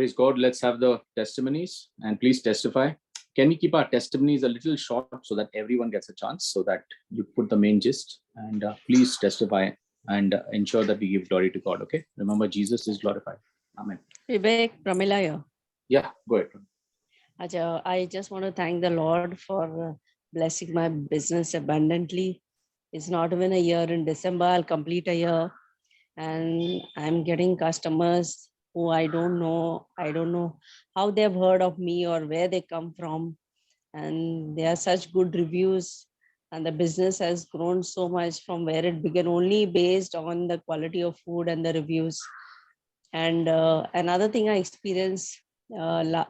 Praise God. Let's have the testimonies and please testify. Can we keep our testimonies a little short so that everyone gets a chance, so that you put the main gist, and please testify and ensure that we give glory to God. Okay. Remember, Jesus is glorified. Amen. Vivek, Pramila here. Yeah, go ahead. Acha, I just want to thank the Lord for blessing my business abundantly. It's not even a year. In December, I'll complete a year. And I'm getting customers who I don't know. I don't know how they've heard of me or where they come from. And they are such good reviews. And the business has grown so much from where it began, only based on the quality of food and the reviews. And another thing I experienced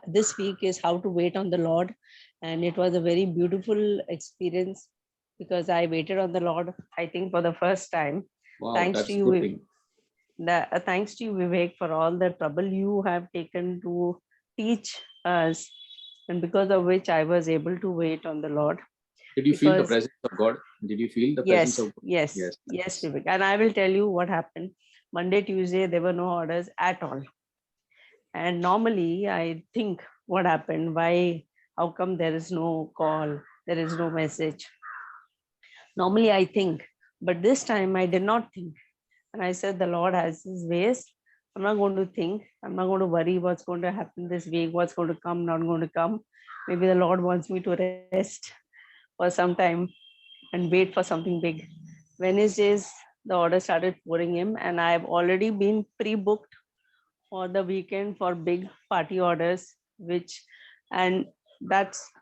this week is how to wait on the Lord. And it was a very beautiful experience because I waited on the Lord, I think, for the first time. Wow, Thanks that's to you. good thing. Thanks to you, Vivek, for all the trouble you have taken to teach us, and because of which I was able to wait on the Lord. Did you feel the presence of God? Did you feel the presence of God? Yes, Vivek. And I will tell you what happened. Monday, Tuesday, there were no orders at all. And normally I think what happened, how come there is no call, there is no message? Normally I think, but this time I did not think. And I said, the Lord has his ways. I'm not going to think. I'm not going to worry what's going to happen this week, what's going to come, not going to come. Maybe the Lord wants me to rest for some time and wait for something big. Wednesdays, the order started pouring in, and I've already been pre-booked for the weekend for big party orders, and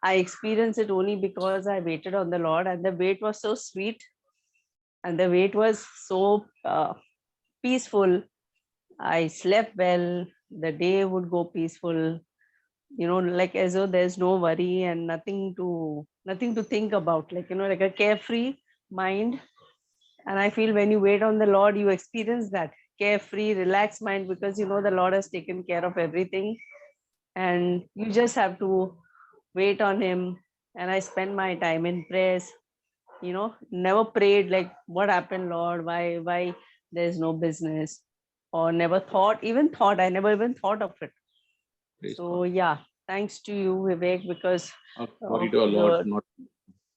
I experienced it only because I waited on the Lord, and the wait was so sweet, and the wait was so peaceful. I slept well. The day would go peaceful, like as though there's no worry and nothing to think about, like a carefree mind. And I feel when you wait on the Lord, you experience that carefree, relaxed mind, because the Lord has taken care of everything, and you just have to wait on him. And I spend my time in prayers. Never prayed like, what happened, Lord? Why there's no business? Or never thought, I never even thought of it. Praise So God. yeah, thanks to you, Vivek, because Glory to our Lord, not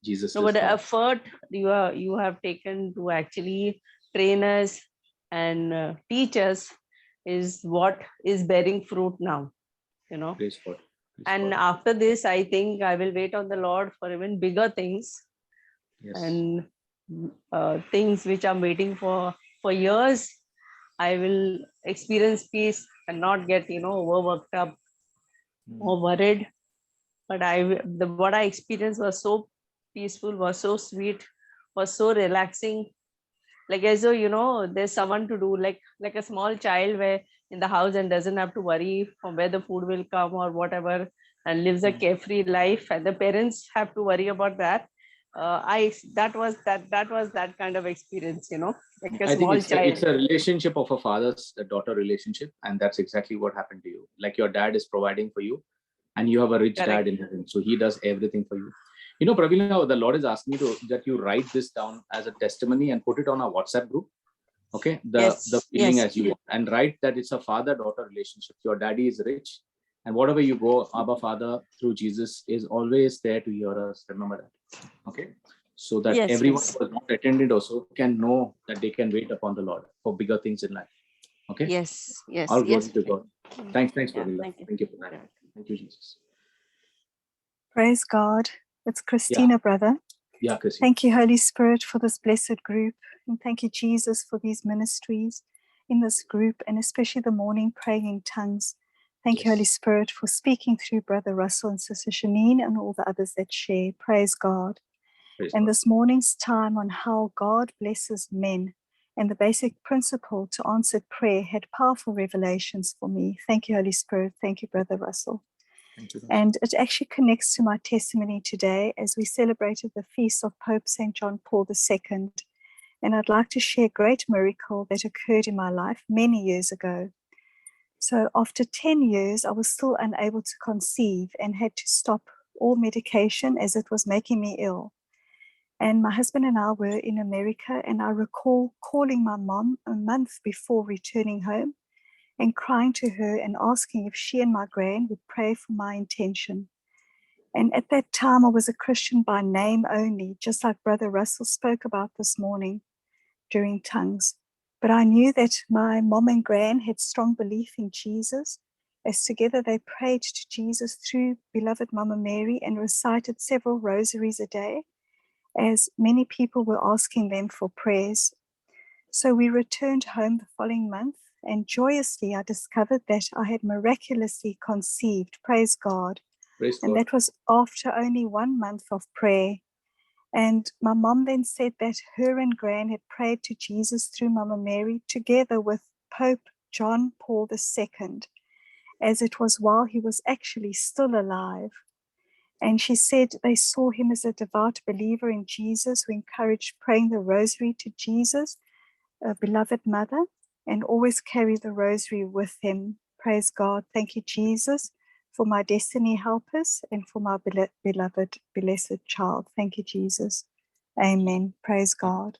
Jesus. but the effort you have taken to actually train us and teach us is what is bearing fruit now. Praise God. Praise And God. after this, I think I will wait on the Lord for even bigger things. Yes. And things which I'm waiting for years. I will experience peace and not get overworked up or worried. But what I experienced was so peaceful, was so sweet, was so relaxing. Like as though there's someone to do, like a small child where in the house and doesn't have to worry from where the food will come or whatever, and lives a carefree life, and the parents have to worry about that. That was that kind of experience, like a I small think child. it's a relationship of a father-daughter relationship, and that's exactly what happened to you. Like your dad is providing for you, and you have a rich Correct. dad in heaven, so he does everything for you. Praveena, the Lord is asking me that you write this down as a testimony and put it on our WhatsApp group. Okay, the feeling as you want, and write that it's a father-daughter relationship. Your daddy is rich, and whatever you go, Abba Father through Jesus is always there to hear us. Remember that. Okay, so that everyone who has not attended also can know that they can wait upon the Lord for bigger things in life. Okay. Yes. All glory to God. Thanks, Praveena. Thank you for that. Thank you, Jesus. Praise God. It's Christina, brother. Yeah, Christina. Thank you, Holy Spirit, for this blessed group. And thank you, Jesus, for these ministries in this group, and especially the morning praying in tongues. Thank you, Holy Spirit, for speaking through Brother Russell and Sister Shanine and all the others that share. Praise God. And this morning's time on how God blesses men and the basic principle to answered prayer had powerful revelations for me. Thank you, Holy Spirit. Thank you, Brother Russell. And it actually connects to my testimony today as we celebrated the feast of Pope St. John Paul II. And I'd like to share a great miracle that occurred in my life many years ago. So after 10 years, I was still unable to conceive and had to stop all medication as it was making me ill. And my husband and I were in America, and I recall calling my mom a month before returning home and crying to her and asking if she and my gran would pray for my intention. And at that time, I was a Christian by name only, just like Brother Russell spoke about this morning during tongues. But I knew that my mom and gran had strong belief in Jesus, as together they prayed to Jesus through beloved Mama Mary and recited several rosaries a day, as many people were asking them for prayers. So we returned home the following month, and joyously I discovered that I had miraculously conceived. Praise God. Praise And God. that was after only 1 month of prayer. And my mom then said that her and Gran had prayed to Jesus through Mama Mary together with Pope John Paul II, as it was while he was actually still alive. And she said they saw him as a devout believer in Jesus who encouraged praying the rosary to Jesus, a beloved mother, and always carry the rosary with him. Praise God. Thank you, Jesus, for my destiny helpers and for my beloved, blessed child. Thank you, Jesus. Amen. Praise God.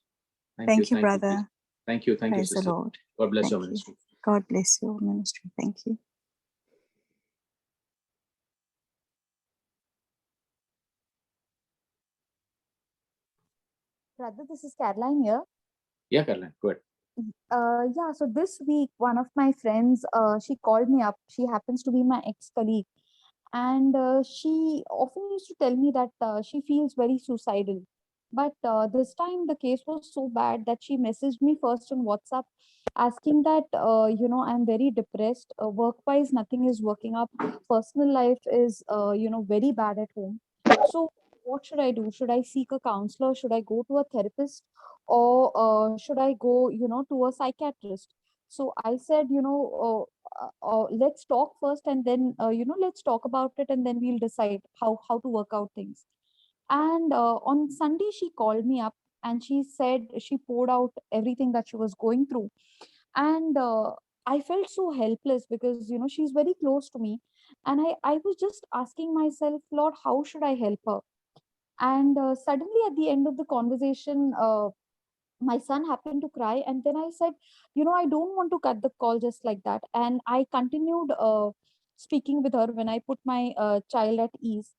Thank you, brother. Jesus. Thank you, Praise sister. the Lord. God bless your Thank you. ministry. God bless your ministry. Thank you. Brother, this is Caroline here. Yeah, Caroline, go ahead. Yeah, so this week, one of my friends, she called me up. She happens to be my ex-colleague. And she often used to tell me that she feels very suicidal. But this time the case was so bad that she messaged me first on WhatsApp asking that, I'm very depressed. Work-wise, nothing is working up. Personal life is, very bad at home. So what should I do? Should I seek a counselor? Should I go to a therapist? Or should I go, to a psychiatrist? So I said, let's talk first, and then let's talk about it, and then we'll decide how to work out things. And on Sunday she called me up, and she said she poured out everything that she was going through. And I felt so helpless because she's very close to me. And I was just asking myself, Lord, how should I help her? And suddenly at the end of the conversation, my son happened to cry, and then I said, I don't want to cut the call just like that. And I continued speaking with her when I put my child at ease.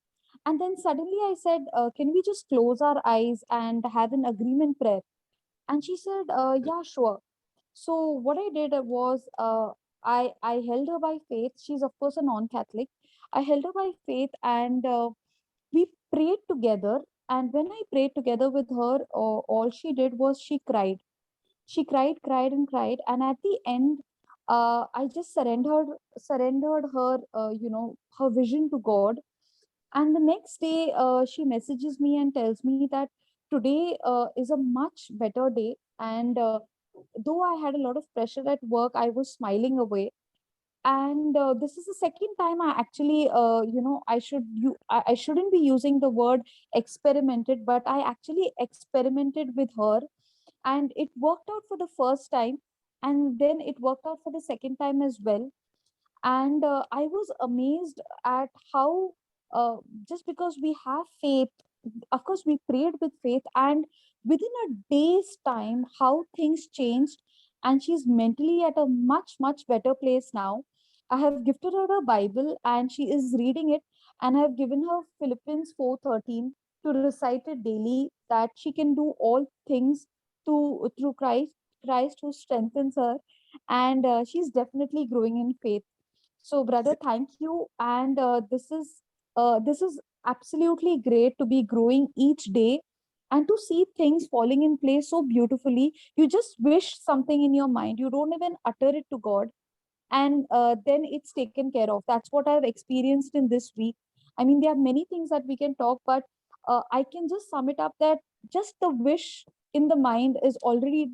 And then suddenly I said, can we just close our eyes and have an agreement prayer? And she said, yeah, sure. So what I did was, I held her by faith. She's of course a non-Catholic. I held her by faith, and we prayed together. And when I prayed together with her, all she did was she cried. She cried and cried. And at the end, I just surrendered her, her vision to God. And the next day, she messages me and tells me that today is a much better day. And though I had a lot of pressure at work, I was smiling away. And this is the second time I actually, I shouldn't be using the word experimented, but I actually experimented with her. And it worked out for the first time, and then it worked out for the second time as well. And I was amazed at how, just because we have faith, of course we prayed with faith, and within a day's time how things changed. And she's mentally at a much better place now. I have gifted her a Bible, and she is reading it. And I have given her Philippians 4:13 to recite it daily, that she can do all things through Christ who strengthens her. And she's definitely growing in faith. So, brother, thank you. And this is absolutely great to be growing each day, and to see things falling in place so beautifully. You just wish something in your mind, you don't even utter it to God, and then it's taken care of. That's what I've experienced in this week. I mean, there are many things that we can talk, but I can just sum it up that just the wish in the mind is already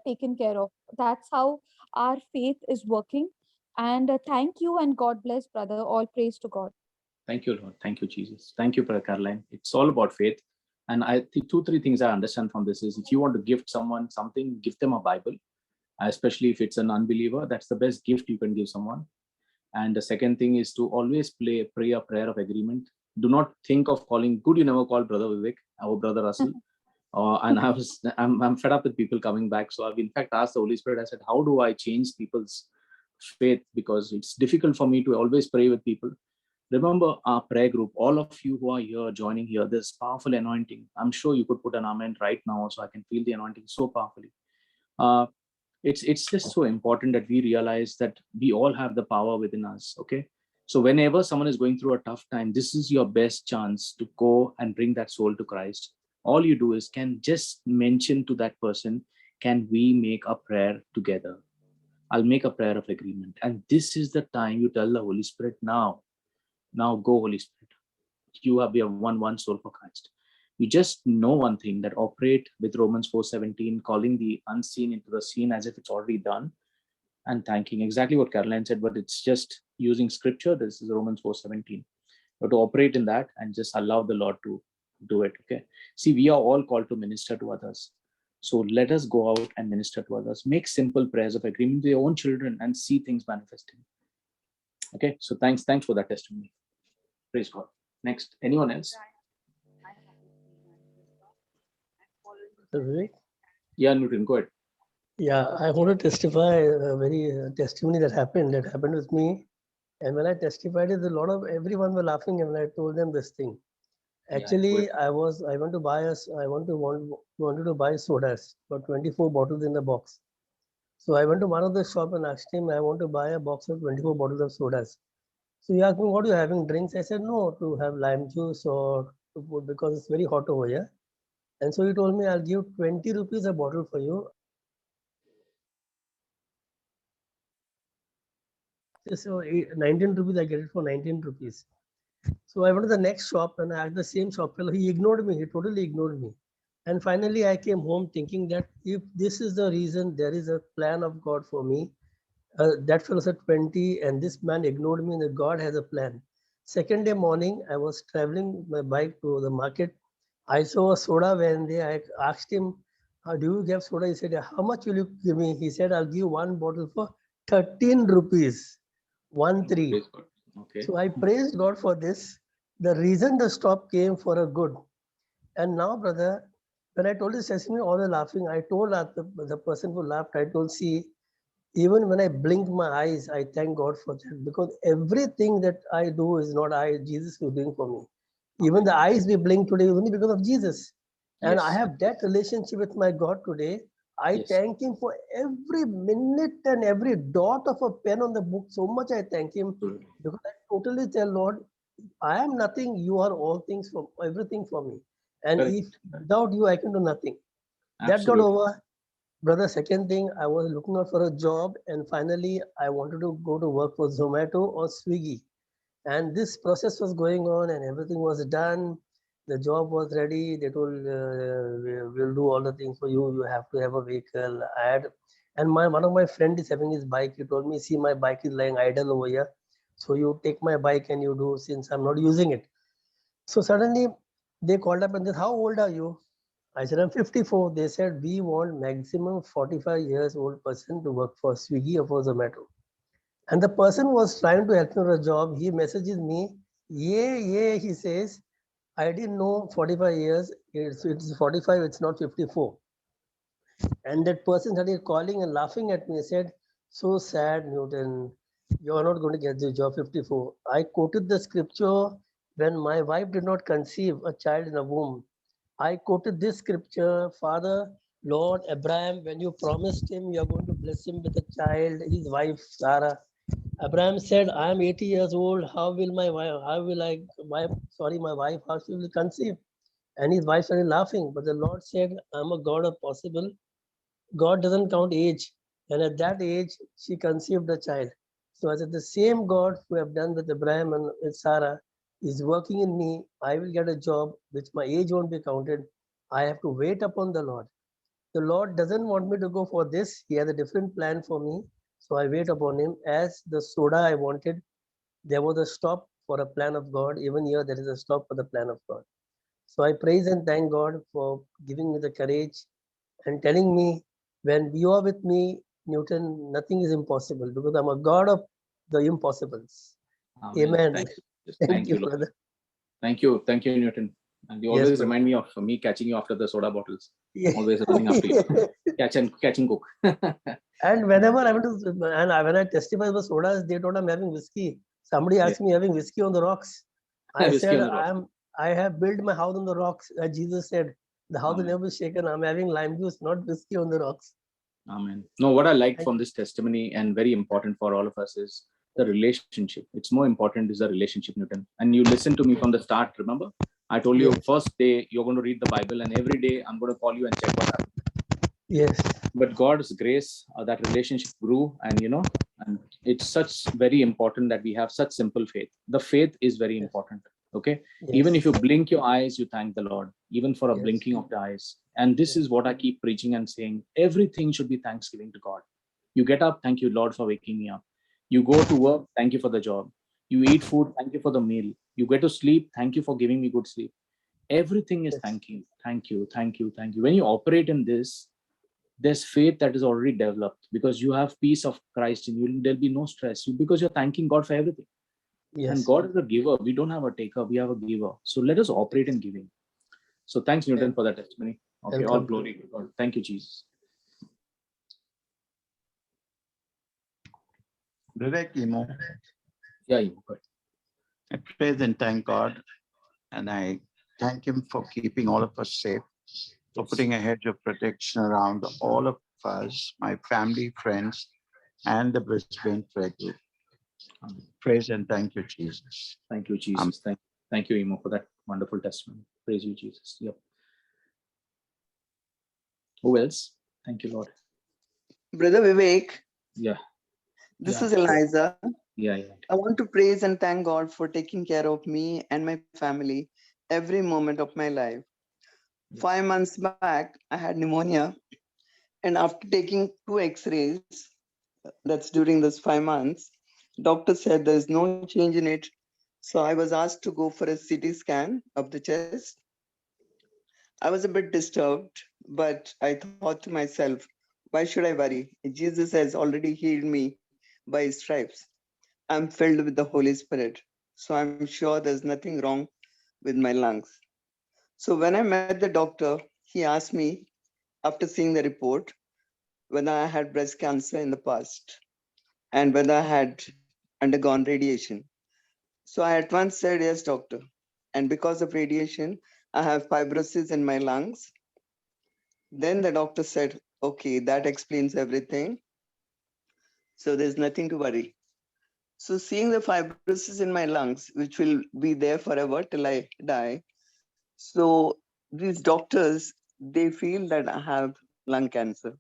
taken care of. That's how our faith is working. And thank you, and God bless, brother. All praise to God. Thank you, Lord. Thank you, Jesus. Thank you, Brother Caroline. It's all about faith. And I think 2-3 things I understand from this is, if you want to gift someone something, give them a Bible, especially if it's an unbeliever. That's the best gift you can give someone. And the second thing is to always pray a prayer of agreement. Do not think of calling. Good, you never called Brother Vivek or Brother Russell. And I'm fed up with people coming back. So I've in fact asked the Holy Spirit. I said, how do I change people's faith, because it's difficult for me to always pray with people. Remember our prayer group, all of you who are here joining here, this powerful anointing. I'm sure you could put an amen right now, so I can feel the anointing so powerfully. It's just so important that we realize that we all have the power within us. Okay, so whenever someone is going through a tough time, this is your best chance to go and bring that soul to Christ. All you do is can just mention to that person, can we make a prayer together? I'll make a prayer of agreement. And this is the time you tell the Holy Spirit, now go, Holy Spirit. You have one soul for Christ. You just know one thing, that operate with Romans 4:17, calling the unseen into the seen as if it's already done, and thanking, exactly what Caroline said, but it's just using scripture. This is Romans 4:17. But to operate in that and just allow the Lord to do it. Okay. See, we are all called to minister to others. So let us go out and minister to others. Make simple prayers of agreement with your own children and see things manifesting. Okay. So thanks for that testimony. Praise God. Next, anyone else? Yeah, Nutin, go ahead. Yeah, I want to testify a very testimony that happened with me. And when I testified, everyone were laughing, and when I told them this thing. Actually, I wanted to buy sodas, but 24 bottles in the box. So I went to one of the shop and asked him, I want to buy a box of 24 bottles of sodas. So he asked me, what are you having, drinks? I said, no, to have lime juice or to put, because it's very hot over here. And so he told me, I'll give 20 rupees a bottle for you. So 19 rupees, I get it for 19 rupees. So I went to the next shop and I asked the same shop fellow. He ignored me. He totally ignored me. And finally, I came home thinking that if this is the reason, there is a plan of God for me. That fellow said 20, and this man ignored me, and that God has a plan. Second day morning, I was traveling my bike to the market. I saw a soda van there. I asked him, do you give soda? He said, how much will you give me? He said, I'll give one bottle for 13 rupees. 13. Okay. So I praised God for this. The reason the stop came for a good. And now, brother, when I told this testimony, all were laughing. I told the person who laughed, I told, see, even when I blink my eyes, I thank God for that, because everything that I do is not I, Jesus is doing for me. Even the eyes we blink today is only because of Jesus. And I have that relationship with my God today. I thank him for every minute and every dot of a pen on the book. So much I thank him, because I totally tell Lord, I am nothing. You are all things, for everything for me. And if without you, I can do nothing. That got over. Brother, second thing, I was looking out for a job, and finally I wanted to go to work for Zomato or Swiggy. And this process was going on and everything was done. The job was ready. They told, we'll do all the things for you. You have to have a vehicle. And one of my friends is having his bike. He told me, see, my bike is lying idle over here. So you take my bike and you do, since I'm not using it. So suddenly they called up and said, how old are you? I said, I'm 54. They said, we want maximum 45 years old person to work for Swiggy or for Zomato. And the person was trying to help me with a job. He messages me, he says, I didn't know 45 years. It's 45, it's not 54. And that person started calling and laughing at me. He said, so sad, Newton, you're not going to get the job 54. I quoted the scripture when my wife did not conceive a child in a womb. I quoted this scripture, Father, Lord Abraham, when you promised him you're going to bless him with a child, his wife Sarah. Abraham said, I am 80 years old. How will my wife, my wife, how she will conceive? And his wife started laughing. But the Lord said, I'm a God of possible. God doesn't count age. And at that age, she conceived a child. So I said, the same God who have done with Abraham and with Sarah is working in me. I will get a job which my age won't be counted. I have to wait upon the Lord. The Lord doesn't want me to go for this. He has a different plan for me. So I wait upon him. As the soda I wanted, there was a stop for a plan of God. Even here, there is a stop for the plan of God. So I praise and thank God for giving me the courage and telling me, when you are with me, Newton, nothing is impossible, because I'm a God of the impossibles. Amen. Thank you, brother. Thank you, Newton. And you always remind me of me catching you after the soda bottles. Always running after you. Catch and cook. And whenever I went to, when I testify about sodas, they thought I'm having whiskey. Somebody asked me, having whiskey on the rocks. I Whiskey said, on the rocks. I have built my house on the rocks. As Jesus said, the house will Amen. never be shaken. I'm having lime juice, not whiskey on the rocks. Amen. No, what I like from this testimony and very important for all of us is the relationship. It's more important is the relationship, Newton. And you listen to me from the start, remember? I told you Yes. first day you're going to read the Bible, and every day I'm going to call you and check what happened. Yes. But God's grace, that relationship grew, and and it's such very important that we have such simple faith. The faith is very important. Okay. Yes. Even if you blink your eyes, you thank the Lord, even for a Yes. blinking of the eyes. And this is what I keep preaching and saying. Everything should be thanksgiving to God. You get up, thank you, Lord, for waking me up. You go to work, thank you for the job. You eat food, thank you for the meal. You get to sleep, thank you for giving me good sleep. Everything is Yes. thank you, thank you, thank you, thank you. When you operate in this, there's faith that is already developed because you have peace of Christ in you. There'll be no stress because you're thanking God for everything. Yes. And God is a giver. We don't have a taker, we have a giver. So let us operate in giving. So thanks, Newton, for that testimony. Okay, all glory to God. Thank you, Jesus. Vivek, Imo. Yeah, you good. I praise and thank God, and I thank Him for keeping all of us safe, for putting a hedge of protection around all of us, my family, friends, and the Brisbane Prayer Group. Praise and thank you, Jesus. Thank you, Jesus. Thank you, Imo, for that wonderful testimony. Praise you, Jesus. Yep. Who else? Thank you, Lord. Brother Vivek. Yeah. This is Eliza. Yeah. I want to praise and thank God for taking care of me and my family every moment of my life. 5 months back, I had pneumonia, and after taking 2 X-rays, that's during those 5 months, doctor said there's no change in it. So I was asked to go for a CT scan of the chest. I was a bit disturbed, but I thought to myself, why should I worry? Jesus has already healed me by his stripes. I'm filled with the Holy Spirit. So I'm sure there's nothing wrong with my lungs. So when I met the doctor, he asked me, after seeing the report, whether I had breast cancer in the past and whether I had undergone radiation. So I at once said, yes, doctor. And because of radiation, I have fibrosis in my lungs. Then the doctor said, okay, that explains everything. So there's nothing to worry. So seeing the fibrosis in my lungs, which will be there forever till I die. So these doctors, they feel that I have lung cancer.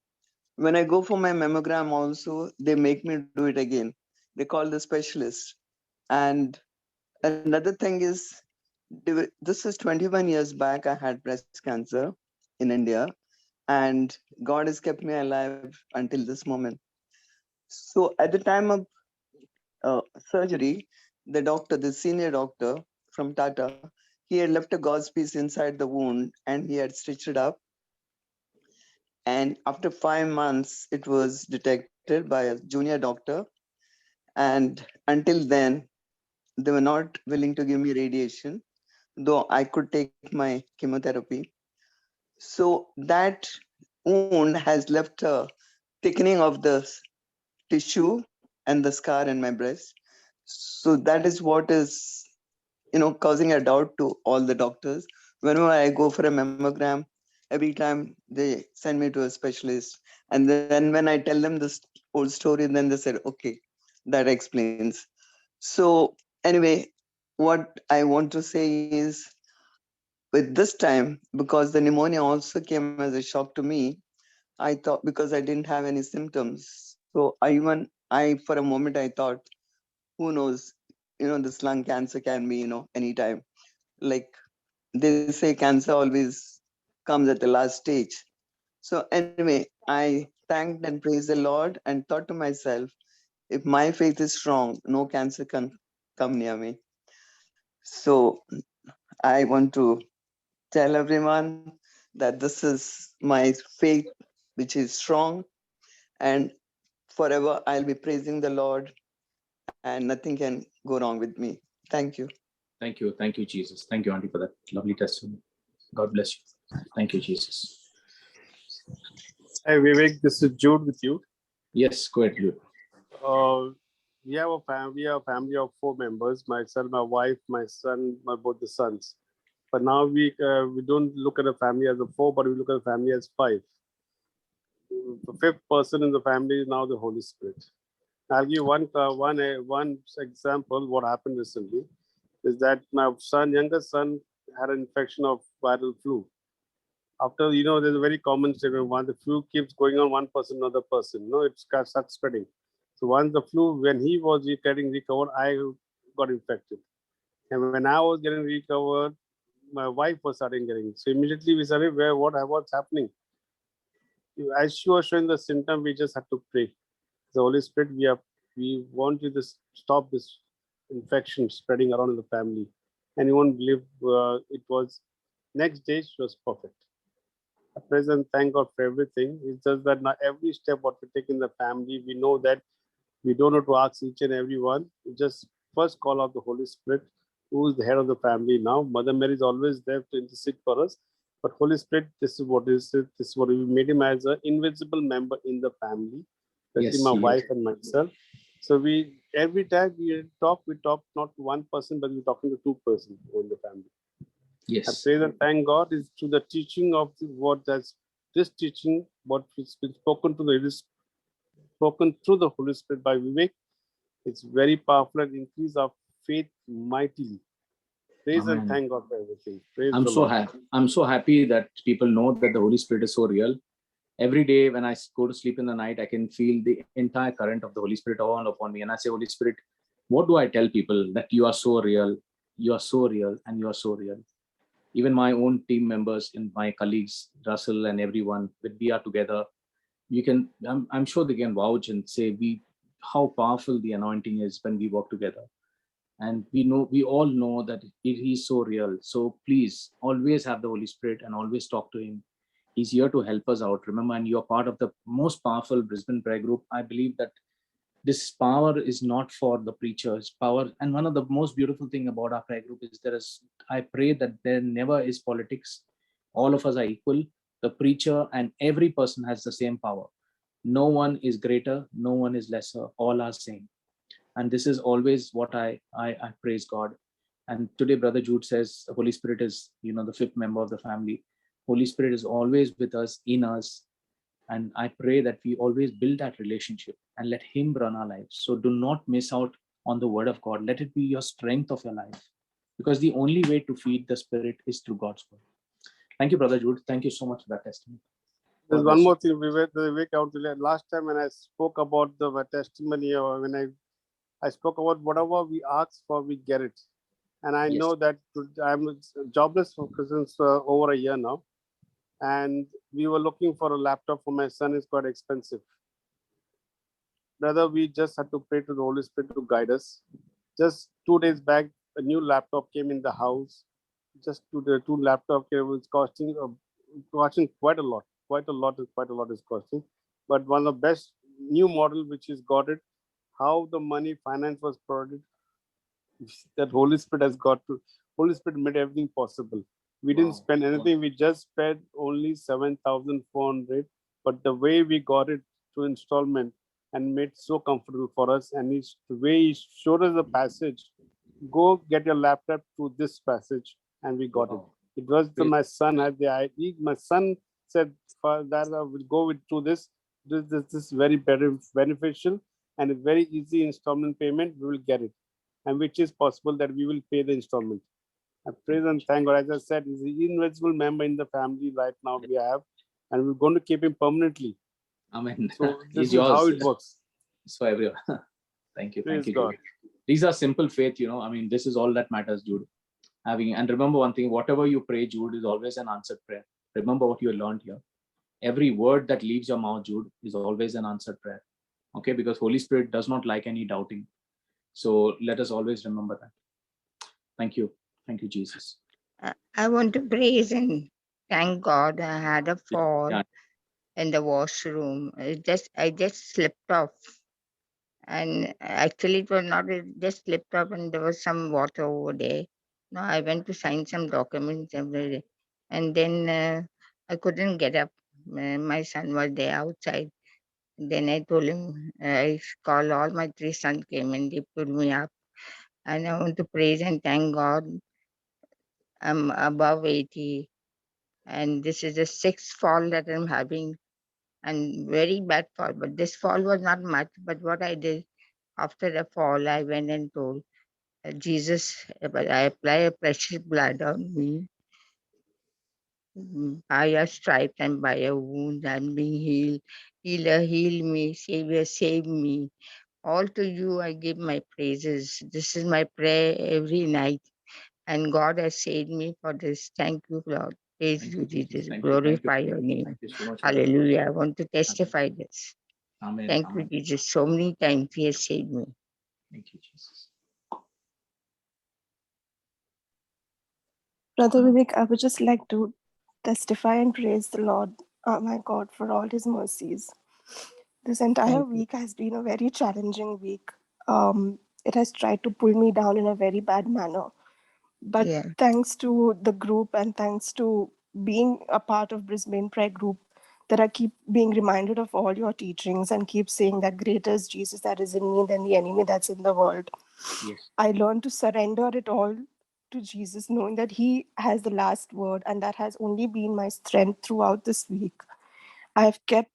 When I go for my mammogram also, they make me do it again. They call the specialist. And another thing is, this is 21 years back, I had breast cancer in India. And God has kept me alive until this moment. So at the time of surgery, the senior doctor from Tata, he had left a gauze piece inside the wound and he had stitched it up. And after 5 months, it was detected by a junior doctor. And until then, they were not willing to give me radiation, though I could take my chemotherapy. So that wound has left a thickening of the tissue and the scar in my breast. So that is what is, causing a doubt to all the doctors. Whenever I go for a mammogram, every time they send me to a specialist. And then when I tell them this whole story, then they said, okay, that explains. So anyway, what I want to say is, with this time, because the pneumonia also came as a shock to me, I thought, because I didn't have any symptoms. So for a moment, I thought, who knows, this lung cancer can be, anytime. Like they say, cancer always comes at the last stage. So anyway, I thanked and praised the Lord and thought to myself, if my faith is strong, no cancer can come near me. So I want to tell everyone that this is my faith, which is strong, and forever I'll be praising the Lord and nothing can go wrong with me. Thank you. Thank you. Thank you, Jesus. Thank you, Auntie, for that lovely testimony. God bless you. Thank you, Jesus. Hi, Vivek. This is Jude with you. Yes, go ahead, Jude. We have a family of 4 members: myself, my wife, my son, my both the sons. But now we don't look at a family as a 4, but we look at a family as 5. The 5th person in the family is now the Holy Spirit. I'll give one example. What happened recently is that my youngest son, had an infection of viral flu. After, there's a very common statement: once the flu keeps going on one person, another person, no, it starts spreading. So once the flu, when he was getting recovered, I got infected. And when I was getting recovered, my wife was starting getting. So immediately we started, what's happening? As she was showing the symptom, we just had to pray. The Holy Spirit, we want you to stop this infection spreading around in the family. And you won't believe, it was next day she was perfect. At present, thank God for everything. It's just that now every step what we take in the family, we know that we don't have to ask each and every one. We just first call out the Holy Spirit, who is the head of the family now. Mother Mary is always there to intercede for us. But Holy Spirit, this is what is it. This is what we made him as an invisible member in the family, especially Yes, my he wife is. and myself. So every time we talk not to one person, but we're talking to 2 persons in the family. I Yes. pray that thank God is through the teaching of this teaching, what has been spoken spoken through the Holy Spirit by Vivek. It's very powerful and increase our faith mightily. Praise and Amen. thank God for everything. Praise I'm the so Lord. happy. I'm so happy that people know that the Holy Spirit is so real. Every day when I go to sleep in the night, I can feel the entire current of the Holy Spirit all upon me. And I say, Holy Spirit, what do I tell people? That you are so real, you are so real, and you are so real. Even my own team members and my colleagues, Russell and everyone, when we are together, I'm sure they can vouch and say how powerful the anointing is when we work together. And we all know that he's so real. So please always have the Holy Spirit and always talk to him. He's here to help us out. Remember, and you're part of the most powerful Brisbane prayer group. I believe that this power is not for the preachers. Power, and one of the most beautiful thing about our prayer group is I pray that there never is politics. All of us are equal. The preacher and every person has the same power. No one is greater, no one is lesser. All are same. And this is always what I praise God. And today Brother Jude says the Holy Spirit is, the 5th member of the family. Holy Spirit is always with us, in us. And I pray that we always build that relationship and let him run our lives. So do not miss out on the word of God. Let it be your strength of your life, because the only way to feed the Spirit is through God's word. Thank you, Brother Jude. Thank you so much for that testimony. There's one more thing, Vivek out there. Last time when I spoke about the testimony, or when I spoke about whatever we ask for, we get it. And I Yes. know that I'm jobless since over a year now. And we were looking for a laptop for my son. It's quite expensive. Brother, we just had to pray to the Holy Spirit to guide us. Just 2 days back, a new laptop came in the house. Just the two laptop came, was costing quite a lot. Quite a lot is costing. But one of the best new model which is got it. How the money finance was provided, that Holy Spirit Holy Spirit made everything possible. We didn't spend anything. We just spent only 7,400. But the way we got it through installment and made so comfortable for us, and the way he showed us the passage, go get your laptop through this passage, and we got it. It was my son had the idea. My son said, "Father, I will go through this. This is very beneficial and a very easy installment payment. We will get it, and which is possible that we will pay the installment." I praise and thank God. As I said, he's an invisible member in the family right now we have, and we're going to keep him permanently. Amen. So this He's is yours. how it works. So everyone. Thank you. Praise Thank you, God. Jude. These are simple faith, this is all that matters, Jude. And remember one thing, whatever you pray, Jude, is always an answered prayer. Remember what you learned here. Every word that leaves your mouth, Jude, is always an answered prayer. Okay, because Holy Spirit does not like any doubting. So let us always remember that. Thank you. Thank you, Jesus. I want to praise and thank God. I had a fall Yeah. in the washroom. I just slipped off. And actually it was not, it just slipped off and there was some water over there. No, I went to sign some documents every day. And then I couldn't get up. My son was there outside. Then I told him, I called all my 3 sons came and they pulled me up. And I want to praise and thank God. I'm above 80. And this is the 6th fall that I'm having, and very bad fall. But this fall was not much. But what I did after the fall, I went and told Jesus, but I apply a precious blood on me. By your stripes and by your wounds, I'm being healed. Healer, heal me. Savior, save me. All to you I give my praises. This is my prayer every night. And God has saved me for this. Thank you, Lord. Praise Thank you, you, Jesus. Jesus. Thank you. Glorify your name. Thank you so much. Hallelujah. I want to testify this. Amen. Thank you, Amen. Jesus. So many times He has saved me. Thank you, Jesus. Brother Vivek, I would just like to testify and praise the Lord, my God, for all his mercies. This entire Thank you. week has been a very challenging week. It has tried to pull me down in a very bad manner. But Yeah. thanks to the group and thanks to being a part of Brisbane Prayer Group, that I keep being reminded of all your teachings and keep saying that greater is Jesus that is in me than the enemy that's in the world. Yes. I learned to surrender it all to Jesus, knowing that He has the last word, and that has only been my strength throughout this week. I've kept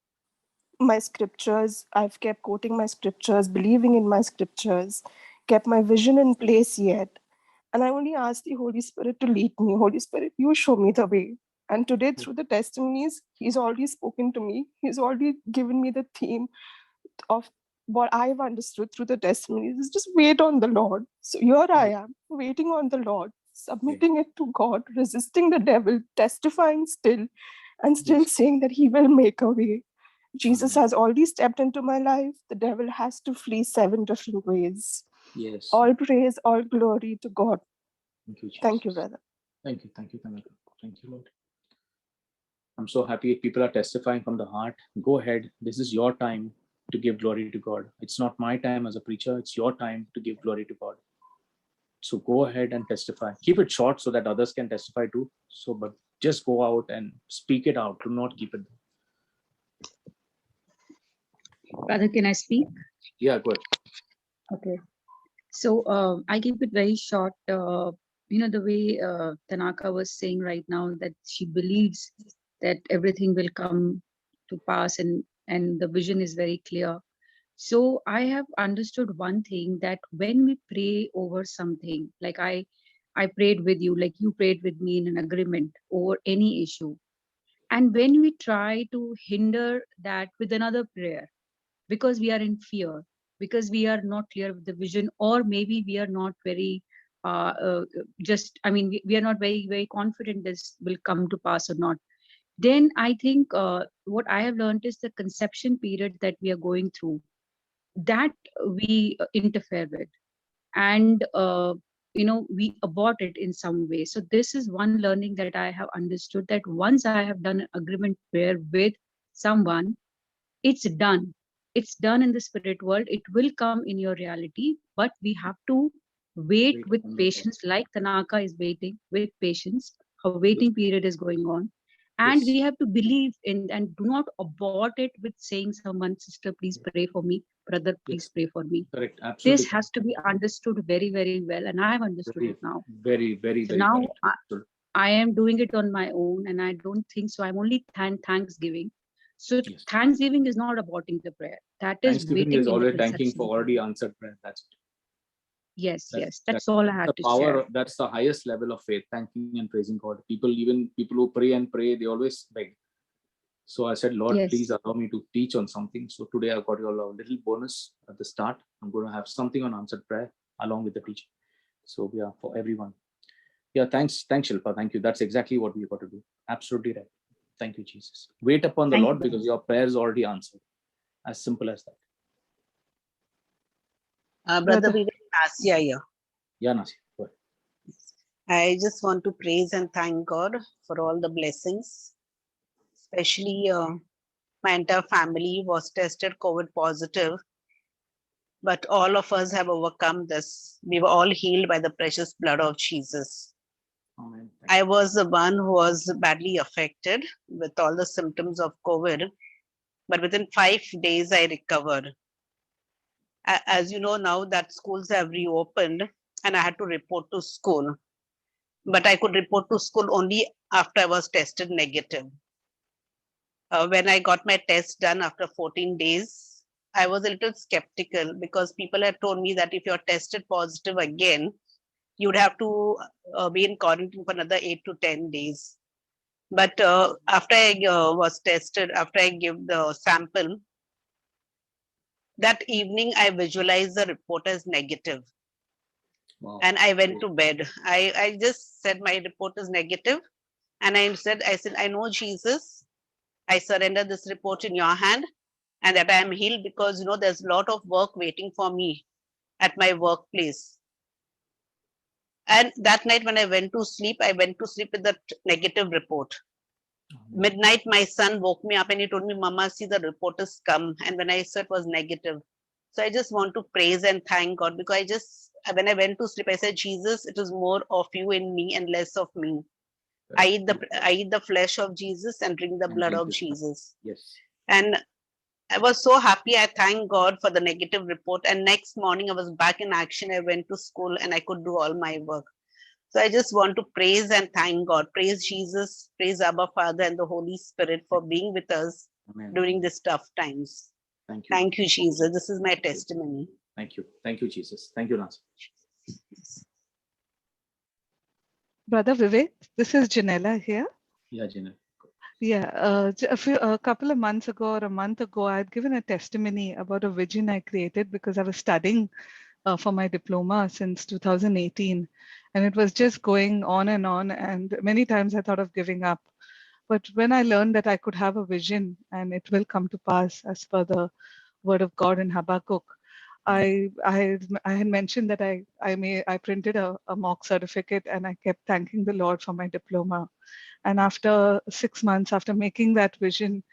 my scriptures, I've kept quoting my scriptures, believing in my scriptures, kept my vision in place yet. And I only ask the Holy Spirit to lead me. Holy Spirit, you show me the way. And today, through the testimonies, He's already spoken to me. He's already given me the theme of what I've understood through the testimonies is just wait on the Lord. So here I am, waiting on the Lord, submitting it to God, resisting the devil, testifying still, and still saying that He will make a way. Jesus has already stepped into my life. The devil has to flee 7 different ways. Yes. All praise, all glory to God. Thank you, Jesus. Thank you, brother. Thank you. Thank you, Tamika. Thank you, Lord. I'm so happy people are testifying from the heart. Go ahead. This is your time to give glory to God. It's not my time as a preacher. It's your time to give glory to God. So go ahead and testify. Keep it short so that others can testify too. So, but just go out and speak it out. Do not keep it there. Brother, can I speak? Yeah, go ahead. Okay. So I keep it very short. The way Tanaka was saying right now that she believes that everything will come to pass and the vision is very clear. So I have understood one thing, that when we pray over something, like I prayed with you, like you prayed with me in an agreement over any issue. And when we try to hinder that with another prayer, because we are in fear, because we are not clear with the vision, or maybe we are not very we are not very, very confident this will come to pass or not. Then I think what I have learned is the conception period that we are going through, that we interfere with, and we abort it in some way. So this is one learning that I have understood, that once I have done an agreement prayer with someone, it's done. It's done in the spirit world. It will come in your reality, but we have to wait with patience, like Tanaka is waiting with patience. Her waiting period is going on. And we have to believe in and do not abort it with saying someone, sister, please pray for me, brother, please pray for me. Correct. Absolutely. This has to be understood very, very well. And I have understood it now. Very, very, so very now correct. I am doing it on my own, and I don't think so. I'm only thanksgiving. So thanksgiving is not aborting the prayer. That is Thanksgiving waiting is in the already thanking conception. for already answered prayer. That's it. Yes. That's all I have to share. That's the highest level of faith, thanking and praising God. People who pray and pray, they always beg. So I said, Lord, please allow me to teach on something. So today I got you a little bonus at the start. I'm going to have something on answered prayer along with the teaching. So yeah, for everyone. Yeah, thanks, Shilpa. Thank you. That's exactly what we got to do. Absolutely right. Thank you, Jesus. Wait upon the Lord, because your prayer is already answered. As simple as that. Brother Vivek, Nasya here. Yeah, Nasya. Go ahead. I just want to praise and thank God for all the blessings. Especially my entire family was tested COVID positive, but all of us have overcome this. We were all healed by the precious blood of Jesus. Amen. I was the one who was badly affected with all the symptoms of COVID. but within 5 days I recovered. As you know now that schools have reopened and I had to report to school, but I could report to school only after I was tested negative. When I got my test done after 14 days, I was a little skeptical because people had told me that if you're tested positive again, you'd have to be in quarantine for another 8 to 10 days. But after I was tested, after I gave the sample, that evening I visualized the report as negative. Wow. And I went to bed. I just said my report is negative. And I said, I know Jesus. I surrender this report in your hand and that I am healed because, you know, there's a lot of work waiting for me at my workplace. And that night when I went to sleep with that negative report. Midnight, my son woke me up and he told me, Mama, see the report has come. And when I saw it was negative. So I just want to praise and thank God because when I went to sleep, I said, Jesus, it is more of you in me and less of me. I eat the flesh of Jesus and drink the blood of Jesus. Yes. And I was so happy. I thank God for the negative report. And next morning, I was back in action. I went to school and I could do all my work. So I just want to praise and thank God. Praise Jesus, praise Abba Father and the Holy Spirit for being with us during these tough times. Thank you. Thank you, Jesus. This is my testimony. Thank you. Thank you, Jesus. Thank you, Nancy. Brother Vivek, this is Janella here. Yeah, Janella. Yeah, a couple of months ago or a month ago, I had given a testimony about a vision I created because I was studying for my diploma since 2018. And it was just going on. And many times I thought of giving up. But when I learned that I could have a vision and it will come to pass as per the word of God in Habakkuk, I had mentioned that I printed a mock certificate and I kept thanking the Lord for my diploma. And after 6 months, after making that vision,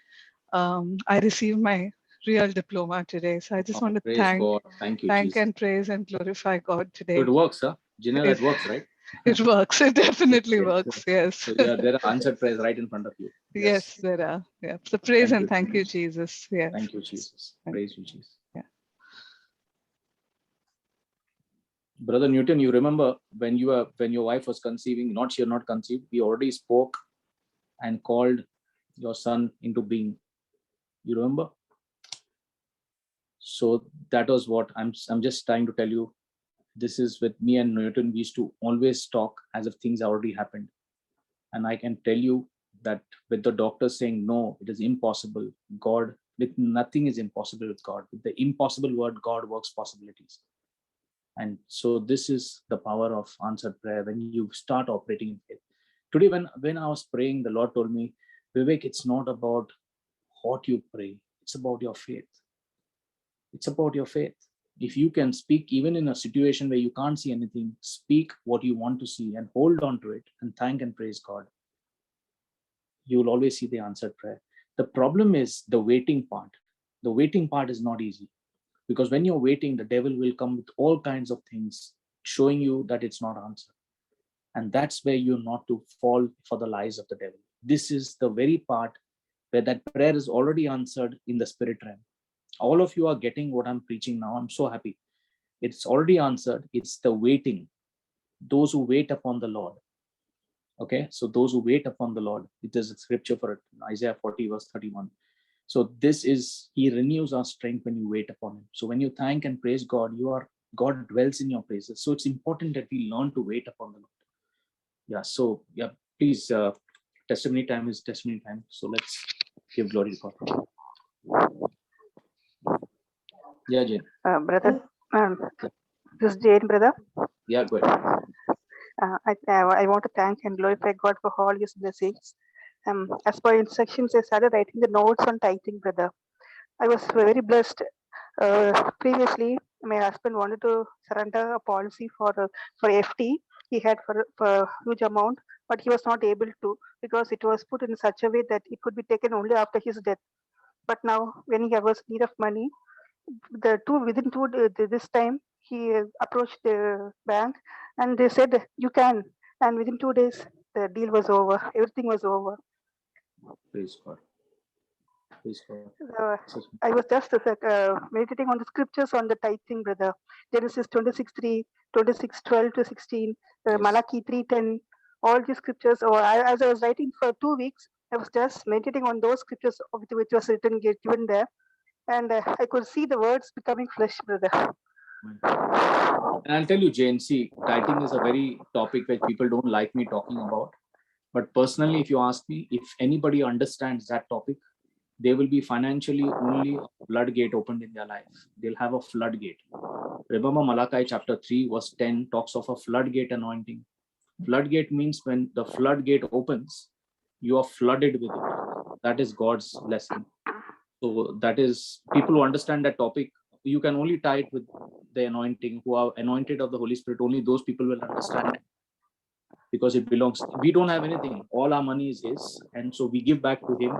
I received my real diploma today. So I just want to thank and praise and glorify God today. So it works, huh? Janella, it works, right? It works. It definitely works. Yes. So there are answered prayers right in front of you. Yes, there are. Yeah. So praise and thank you, Jesus. Yes. Thank you, Jesus. Praise you, Jesus. Yeah. Brother Newton, you remember when your wife was conceiving, not conceived, we already spoke and called your son into being. You remember? So that was what I'm just trying to tell you. This is with me and Newton. We used to always talk as if things already happened. And I can tell you that with the doctor saying, no, it is impossible. God, with nothing is impossible with God. With the impossible word, God works possibilities. And so this is the power of answered prayer when you start operating in faith. Today, when I was praying, the Lord told me, Vivek, it's not about what you pray. It's about your faith. It's about your faith. If you can speak, even in a situation where you can't see anything, speak what you want to see and hold on to it and thank and praise God. You will always see the answered prayer. The problem is the waiting part. The waiting part is not easy because when you're waiting, the devil will come with all kinds of things showing you that it's not answered. And that's where you're not to fall for the lies of the devil. This is the very part where that prayer is already answered in the spirit realm. All of you are getting what I'm preaching now. I'm so happy. It's already answered. It's the waiting. Those who wait upon the Lord. Okay, so those who wait upon the Lord, it is a scripture for it, Isaiah 40 verse 31. So this is, he renews our strength when you wait upon him. So when you thank and praise God, God dwells in your praises. So it's important that we learn to wait upon the Lord. Yeah, so yeah, please, testimony time is testimony time. So let's give glory to God. Yeah, Jane. Brother, this is Jane, brother. Yeah, go ahead. I want to thank and glorify God for all his blessings. As per instructions, I started writing the notes on tithing, brother. I was very blessed. Previously, my husband wanted to surrender a policy for FT. He had for a huge amount, but he was not able to because it was put in such a way that it could be taken only after his death. But now, when he was in need of money, this time he approached the bank and they said you can, and within 2 days the deal was over, everything was over. Praise God. Praise God. I was just meditating on the scriptures on the tithing, brother. Genesis 26:3, 26:12 to 16, Malachi 3:10, all these scriptures. As I was writing for 2 weeks, I was just meditating on those scriptures which was written, given there, and I could see the words becoming flesh, brother. And I'll tell you, Jane, see, tithing is a very topic which people don't like me talking about. But personally, if you ask me, if anybody understands that topic, they will be financially only a floodgate opened in their life. They'll have a floodgate. Remember Malachi chapter 3 verse 10 talks of a floodgate anointing. Floodgate means when the floodgate opens, you are flooded with it. That is God's blessing. So that is, people who understand that topic, you can only tie it with the anointing, who are anointed of the Holy Spirit. Only those people will understand it, because it belongs. We don't have anything. All our money is His. And so we give back to Him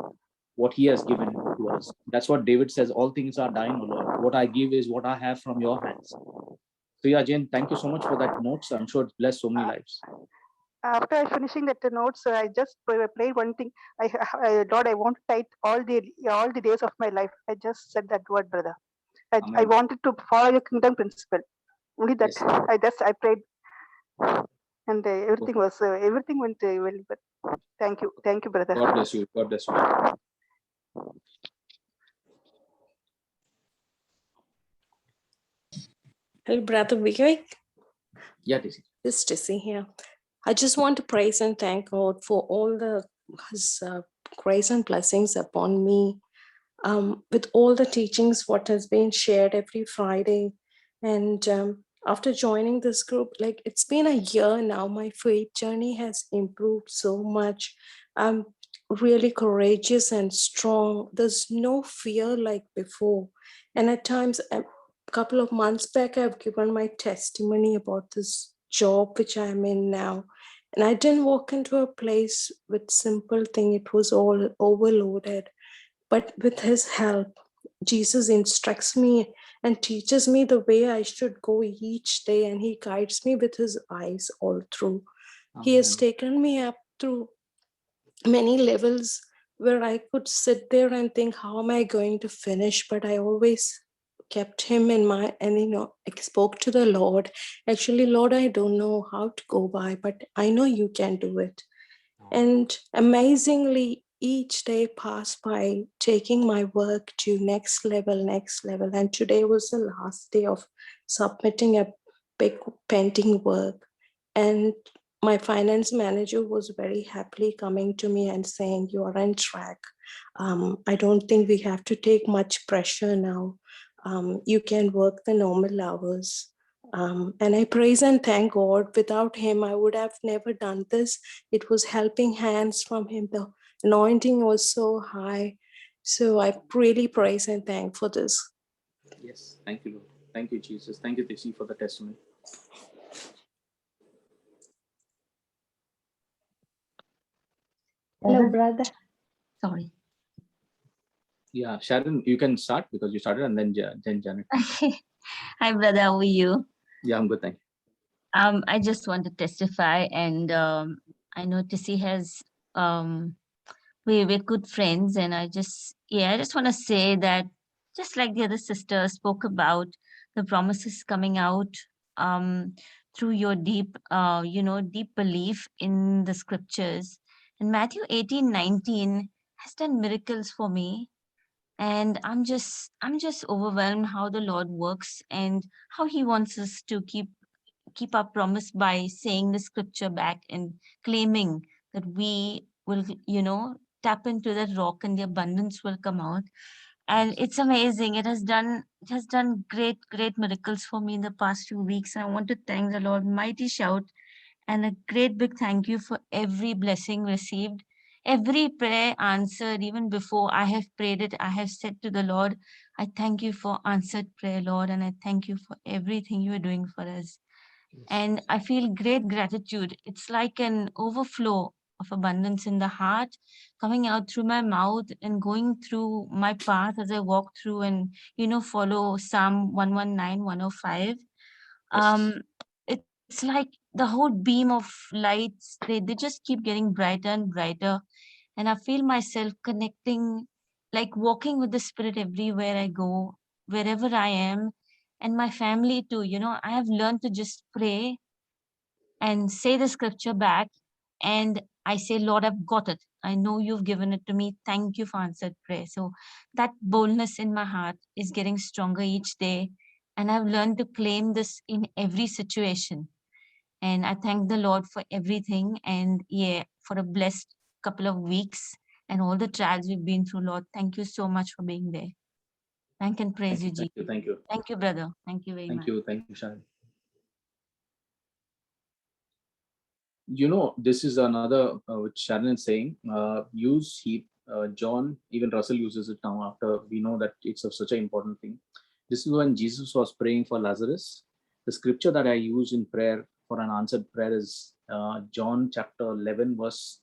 what He has given to us. That's what David says, all things are thine, O Lord. What I give is what I have from your hands. So yeah, Jane, thank you so much for that notes. I'm sure it's blessed so many lives. After finishing that notes, I just prayed one thing. Lord, I want to tithe all the days of my life. I just said that word, brother. I wanted to follow your kingdom principle. Only that. Yes. I prayed, and everything went well. But thank you, brother. God bless you. God bless you. Hello, Brother Vivek. Yeah, Tissy. This is Tissy here. I just want to praise and thank God for all His grace and blessings upon me, with all the teachings, what has been shared every Friday. And after joining this group, like it's been a year now, my faith journey has improved so much. I'm really courageous and strong. There's no fear like before. And at times, a couple of months back, I've given my testimony about this job which I'm in now. And I didn't walk into a place with simple thing. It was all overloaded. But with His help, Jesus instructs me and teaches me the way I should go each day. And He guides me with His eyes all through. Amen. He has taken me up through many levels where I could sit there and think, how am I going to finish? But I always kept Him in my, and I spoke to the Lord. Actually, Lord, I don't know how to go by, but I know you can do it. And amazingly, each day passed by, taking my work to next level. And today was the last day of submitting a big painting work. And my finance manager was very happily coming to me and saying, you are on track. I don't think we have to take much pressure now. You can work the normal hours. And I praise and thank God. Without Him, I would have never done this. It was helping hands from Him. The anointing was so high. So I really praise and thank for this. Yes, thank you, Lord. Thank you, Jesus. Thank you, Tissy, for the testimony. Hello, brother. Sorry. Yeah, Sharon, you can start because you started, and then Janet. Hi, brother. How are you? Yeah, I'm good, thank you. I just want to testify, and I know Tissy has we're good friends, and I just want to say that just like the other sister spoke about the promises coming out through your deep belief in the scriptures. And Matthew 18:19 has done miracles for me. And I'm just overwhelmed how the Lord works and how He wants us to keep our promise by saying the scripture back and claiming that we will, tap into that rock and the abundance will come out. And it's amazing. It has done great miracles for me in the past few weeks. I want to thank the Lord. Mighty shout and a great big thank you for every blessing received, every prayer answered. Even before I have prayed it, I have said to the Lord, I thank you for answered prayer, Lord, and I thank you for everything you are doing for us. And I feel great gratitude. It's like an overflow of abundance in the heart coming out through my mouth and going through my path as I walk through and, follow Psalm 119, 105. It's like the whole beam of lights, they just keep getting brighter and brighter. And I feel myself connecting like walking with the Spirit everywhere I go, wherever I am, and my family too. You know, I have learned to just pray and say the scripture back. And I say, Lord, I've got it. I know you've given it to me. Thank you for answered prayer. So that boldness in my heart is getting stronger each day. And I've learned to claim this in every situation. And I thank the Lord for everything. And yeah, for a blessed couple of weeks and all the trials we've been through, Lord. Thank you so much for being there. Thank and praise you, Jesus. Thank you. Thank you, brother. Thank you very much. Thank you, Sharon. You know, this is another which Sharon is saying, use heap. John, even Russell uses it now after we know that it's such an important thing. This is when Jesus was praying for Lazarus. The scripture that I use in prayer for an answered prayer is John chapter 11, verse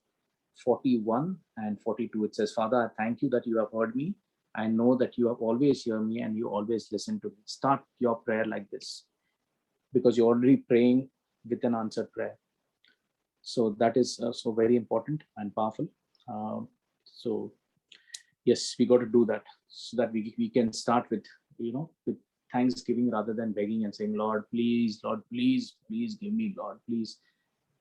41 and 42. It says, Father, I thank you that you have heard me. I know that you have always heard me and you always listen to me. Start your prayer like this, because you're already praying with an answered prayer. So that is so very important and powerful. So yes, we got to do that so that we can start with, you know, with thanksgiving rather than begging and saying, Lord, please, give me, Lord, please.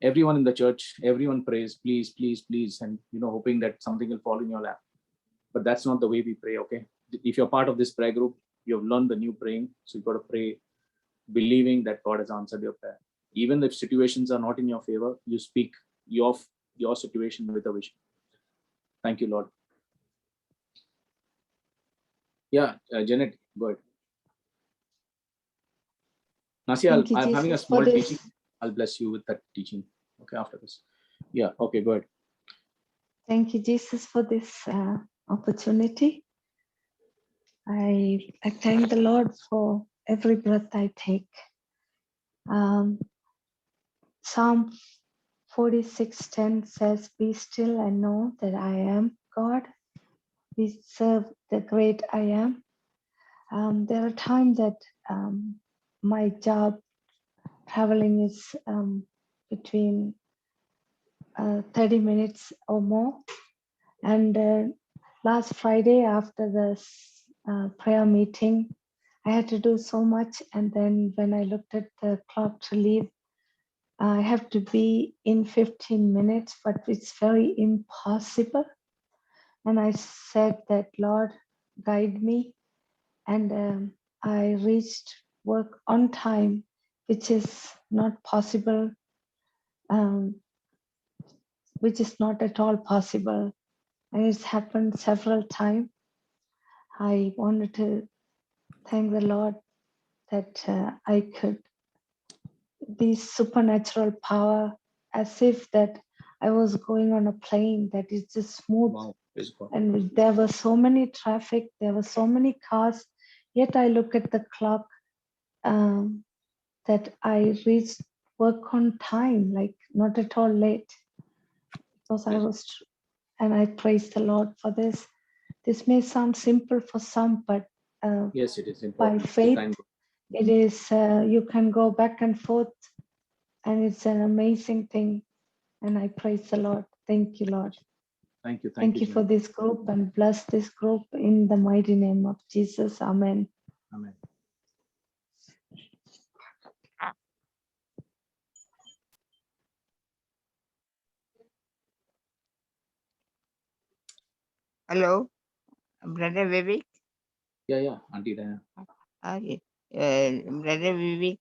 Everyone in the church, everyone prays, please, please, please, and, you know, hoping that something will fall in your lap. But that's not the way we pray. Okay, if you're part of this prayer group, you have learned the new praying, so you've got to pray believing that God has answered your prayer. Even if situations are not in your favor, you speak your situation with a vision. Thank you, Lord. Yeah, Janet, go ahead. Nasi, I'm having a small teaching. I'll bless you with that teaching. Okay, after this. Yeah, okay, go ahead. Thank you, Jesus, for this opportunity. I thank the Lord for every breath I take. Psalm 46:10 says, "Be still and know that I am God. We serve the great I am." There are times that my job traveling is between 30 minutes or more. And last Friday after the prayer meeting, I had to do so much. And then when I looked at the clock to leave, I have to be in 15 minutes, but it's very impossible. And I said that, Lord, guide me. And I reached work on time, which is not possible, which is not at all possible. And it's happened several times. I wanted to thank the Lord that I could be supernatural power, as if that I was going on a plane that is just smooth. Wow. And there were so many traffic, there were so many cars, yet I look at the clock that I reached work on time, like not at all late. Because I was, and I praise the Lord for this. This may sound simple for some, but yes, it is by important. faith, it is, you can go back and forth, and it's an amazing thing. And I praise the Lord. Thank you, Lord. Thank you. Thank you for this group, and bless this group in the mighty name of Jesus. Amen. Amen. Hello, Brother Vivek. Yeah, Auntie Diana. Brother Vivek,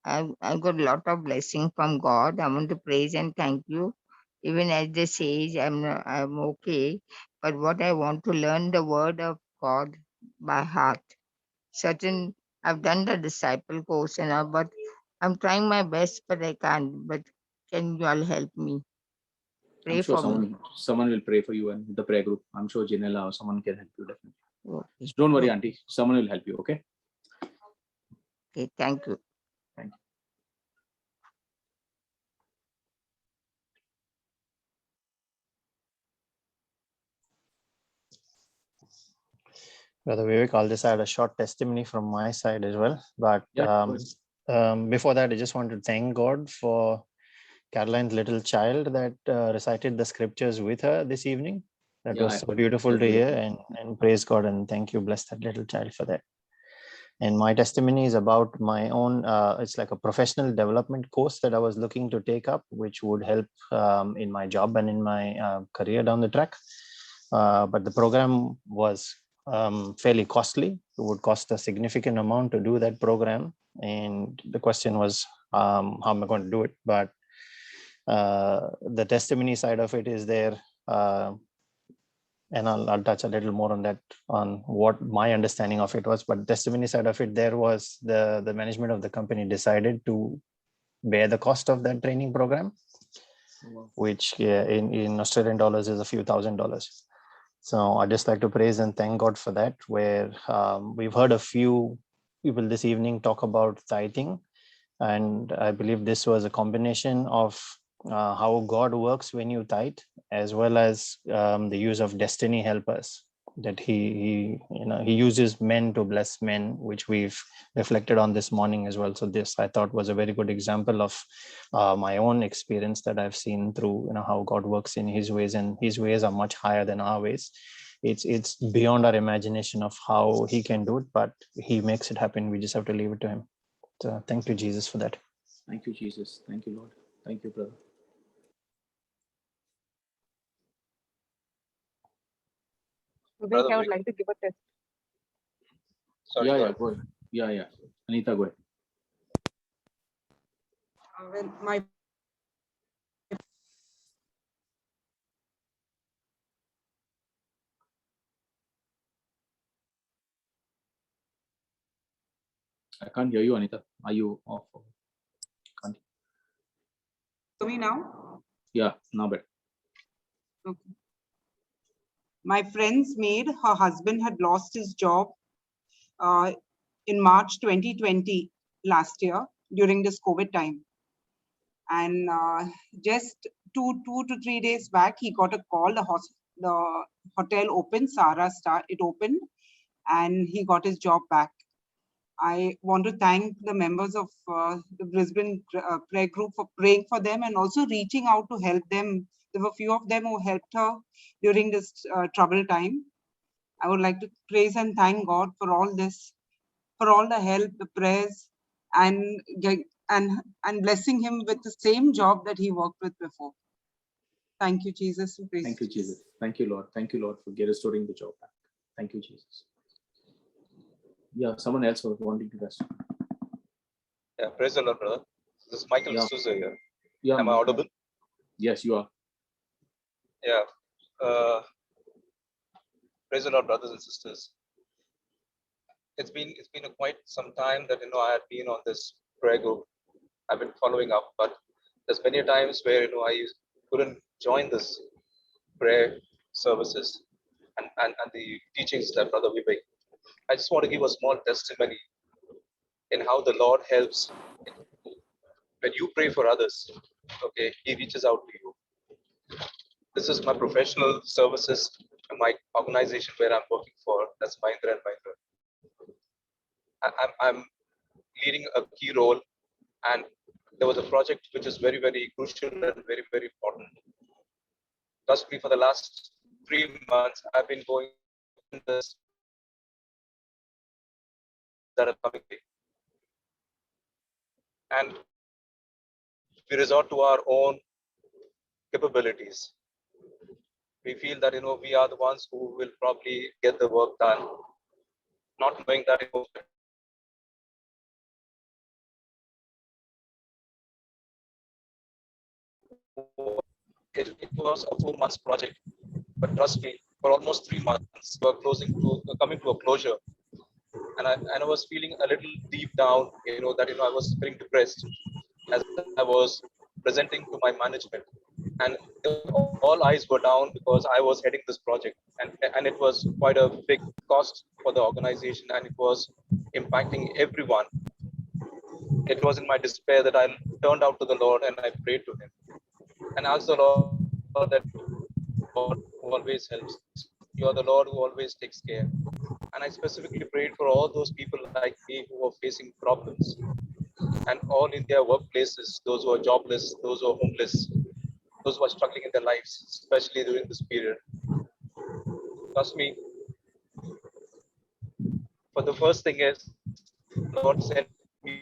I've got a lot of blessing from God. I want to praise and thank you. Even at this age, I'm okay. But what I want to learn the word of God by heart. I've done the disciple course and all, but I'm trying my best, but I can't. But can you all help me? Pray I'm sure for me. someone will pray for you, and the prayer group. I'm sure Janella or someone can help you definitely. Okay. So don't worry, Auntie. Someone will help you. Okay. Okay. Thank you. Thank you. Brother Vivek, I'll just add a short testimony from my side as well. But Yeah, before that, I just want to thank God for Caroline's little child that recited the scriptures with her this evening. That Yeah, was I so heard. beautiful So to hear, beautiful. and praise God and thank you. Bless that little child for that. And my testimony is about my own, it's like a professional development course that I was looking to take up, which would help in my job and in my career down the track. But the program was fairly costly. It would cost a significant amount to do that program. And the question was, how am I going to do it? But the testimony side of it is there. And I'll touch a little more on that, on what my understanding of it was. But the testimony side of it, there was the management of the company decided to bear the cost of that training program, which in Australian dollars is a few $1,000s. So I just like to praise and thank God for that, where we've heard a few people this evening talk about tithing. And I believe this was a combination of how God works when you tithe, as well as the use of destiny helpers, that he uses men to bless men, which we've reflected on this morning as well. So this, I thought, was a very good example of my own experience that I've seen through how God works in his ways, and his ways are much higher than our ways. It's beyond our imagination of how he can do it, but he makes it happen. We just have to leave it to him. So thank you, Jesus, for that. Thank you, Jesus. Thank you, Lord. Thank you, brother. Vivek, I would like to give a test. Sorry, yeah, go ahead. Yeah. Anita, go ahead. Well, my I can't hear you, Anita. Are you off? Can't. Hear me now? Yeah, now better. Okay. My friend's maid, her husband had lost his job in March 2020, last year, during this COVID time. And just two to 3 days back, he got a call. The hotel opened, Sara Star, it opened, and he got his job back. I want to thank the members of the Brisbane prayer group for praying for them and also reaching out to help them. There were a few of them who helped her during this troubled time. I would like to praise and thank God for all this, for all the help, the prayers, and blessing him with the same job that he worked with before. Thank you, Jesus. Thank you, Jesus. Thank you, Lord. Thank you, Lord, for restoring the job back. Thank you, Jesus. Yeah, someone else was wanting to rest. Yeah, praise the Lord, brother. This is Michael D'Souza here. Yeah, am I audible? Yes, you are. Yeah. Praise the Lord, brothers and sisters. It's been quite some time that I had been on this prayer group. I've been following up, but there's many times where I couldn't join this prayer services and the teachings that Brother Vivek. I just want to give a small testimony in how the Lord helps. When you pray for others, okay, he reaches out to you. This is my professional services, my organization where I'm working for. That's Mahindra & Mahindra. I'm leading a key role, and there was a project which is very, very crucial and very, very important. Trust me, for the last 3 months, I've been going in this that are coming, and we resort to our own capabilities. We feel that we are the ones who will probably get the work done, not knowing that it was a 4 months project, but trust me, for almost 3 months, we're coming to a closure. And I was feeling a little deep down, that I was feeling depressed as I was presenting to my management, and all eyes were down because I was heading this project, and it was quite a big cost for the organization, and it was impacting everyone. It was in my despair that I turned out to the Lord and I prayed to him and asked the Lord that God who always helps. You are the Lord who always takes care. And I specifically prayed for all those people like me who are facing problems, and all in their workplaces, those who are jobless, those who are homeless, those who are struggling in their lives, especially during this period. Trust me, for the first thing is, Lord sent me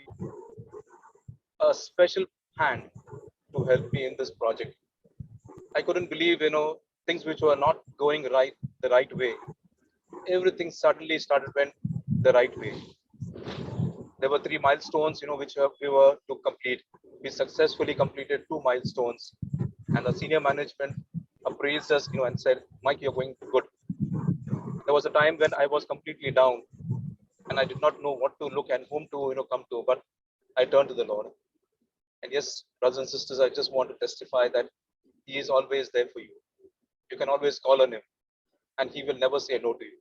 a special hand to help me in this project. I couldn't believe, things which were not going right the right way. Everything suddenly started went the right way. There were 3 milestones, which we were to complete. We successfully completed 2 milestones, and the senior management appraised us, and said, "Mike, you're going good." There was a time when I was completely down, and I did not know what to look and whom to, come to, but I turned to the Lord. And yes, brothers and sisters, I just want to testify that He is always there for you. You can always call on Him, and He will never say no to you.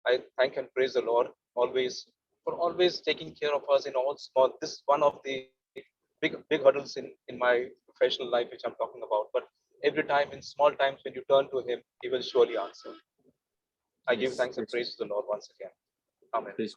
I thank and praise the Lord always for always taking care of us in all small. This is one of the big hurdles in my professional life, which I'm talking about. But every time, in small times, when you turn to Him, He will surely answer. I give thanks and praise to the Lord once again. Amen. Praise